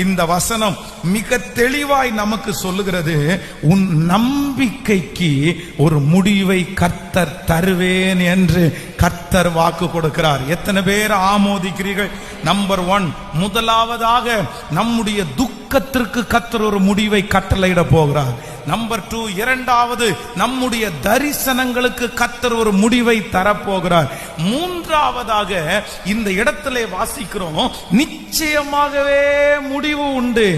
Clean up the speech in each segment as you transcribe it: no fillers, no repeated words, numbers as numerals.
இந்த வசனம் மிக தெளிவாய் நமக்கு சொல்லுகிறது, உன் நம்பிக்கைக்கு ஒரு முடிவை கர்த்தர் தருவேன் என்று கர்த்தர் வாக்கு கொடுக்கிறார். எத்தனை பேர் ஆமோதிக்கிறீர்கள்? நம்பர் 1, முதலாவதாக நம்முடைய துக்கத்திற்கு கர்த்தர் ஒரு முடிவை கட்டளையிட போகிறார். நம்பர் 2, இரண்டாவது நம்முடைய தரிசனங்களுக்கு கர்த்தர் ஒரு முடிவை தரப்போகிறார். மூன்றாவதாக இந்த இடத்திலே வாசிக்கிறோம், நிச்சயமாகவே முடிவு உண்டு,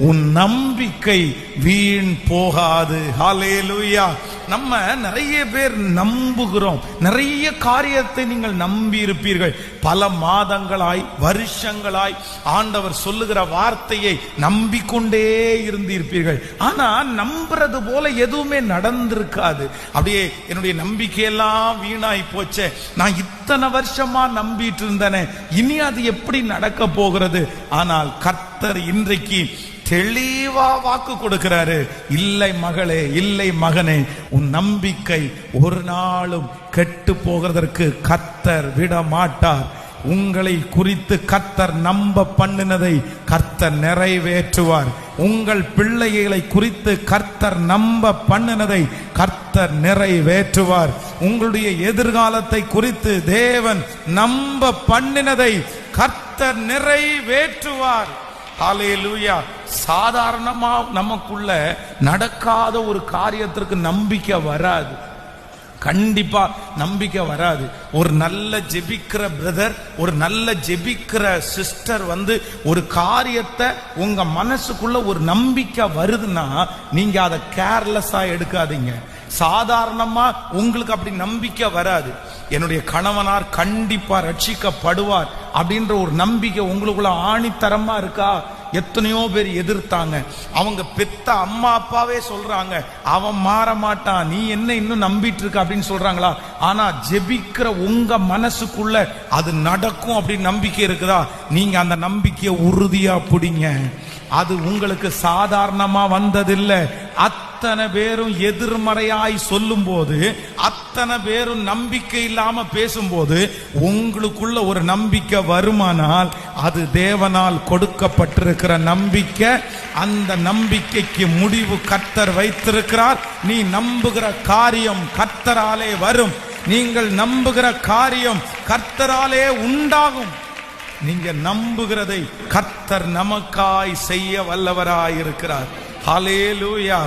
உன் நம்பிக்கை வீண் போகாது. ஹல்லேலூயா. நம்ம நிறைய பேர் நம்புகிறோம். நிறைய காரியத்தை நீங்கள் நம்பி இருப்பீர்கள். பல மாதங்களாய் வருஷங்களாய் ஆண்டவர் சொல்லுகிற வார்த்தையை நம்பிக்கொண்டே இருந்திருப்பீர்கள். ஆனா நம்புறது போல எதுவுமே நடந்திருக்காது. அப்படியே என்னுடைய நம்பிக்கையெல்லாம் வீணாய் போச்சே, நான் இத்தனை வருஷமா நம்பிட்டு இருந்தேனே, இனி அது எப்படி நடக்க போகிறது? ஆனால் கர்த்தர் இன்றைக்கு தெளிவா வாக்கு கொடுக்கிறாரு, இல்லை மகளே, இல்லை மகனே, உன் நம்பிக்கை ஒரு நாளும் கெட்டு போகிறதற்கு கர்த்தர் விட மாட்டார். உங்களை குறித்து கர்த்தர் நம்ப பண்ணினதை கர்த்தர் நிறைவேற்றுவார். உங்கள் பிள்ளைகளை குறித்து கர்த்தர் நம்ப பண்ணினதை கர்த்தர் நிறைவேற்றுவார். உங்களுடைய எதிர்காலத்தை குறித்து தேவன் நம்ப பண்ணினதை கர்த்தர் நிறைவேற்றுவார். ஹல்லேலூயா. சாதாரணமா நமக்குள்ள நடக்காத ஒரு காரியத்திற்கு நம்பிக்கை வராது. கண்டிப்பா நம்பிக்கை வராது. ஒரு நல்ல ஜெபிக்கிற பிரதர், ஒரு நல்ல ஜெபிக்கிற சிஸ்டர் ஒரு காரியத்தை உங்க மனசுக்குள்ள ஒரு நம்பிக்கை வருதுன்னா நீங்க அதை கேர்லெஸ்ஸா எடுக்காதீங்க. சாதாரணமா உங்களுக்கு அப்படி நம்பிக்கை வராது. என்னுடைய கணவனார் கண்டிப்பா ரட்சிக்கப்படுவார் அப்படின்ற ஒரு நம்பிக்கை உங்களுக்குள்ள ஆணித்தரமா இருக்கா? எத்தனையோ பேர் எதிர்த்தாங்க. அவங்க பெத்த அம்மா அப்பாவே சொல்றாங்க, அவன் மாற மாட்டான், நீ என்ன இன்னும் நம்பிட்டு இருக்க அப்படின்னு சொல்றாங்களா? ஆனா ஜெபிக்கிற உங்க மனசுக்குள்ள அது நடக்கும் அப்படின்னு நம்பிக்கை இருக்குதா? நீங்க அந்த நம்பிக்கையை உறுதியா பிடிங்க. அது உங்களுக்கு சாதாரணமா வந்ததில்லை. அத்தனை பேரும் எதிர்மறையாய் சொல்லும் போது, அத்தனை பேரும் நம்பிக்கை இல்லாம பேசும்போது உங்களுக்குள்ள ஒரு நம்பிக்கை வருமானால் அது தேவனால் கொடுக்கப்பட்டிருக்கிற நம்பிக்கை. அந்த நம்பிக்கைக்கு முடிவு கர்த்தர் வைத்திருக்கிறார். நீ நம்புகிற காரியம் கர்த்தராலே வரும். நீங்கள் நம்புகிற காரியம் கர்த்தராலே உண்டாகும். நீங்க நம்புகிறதை கர்த்தர் நமக்காய் செய்ய வல்லவராய் இருக்கிறார். ஹல்லேலூயா.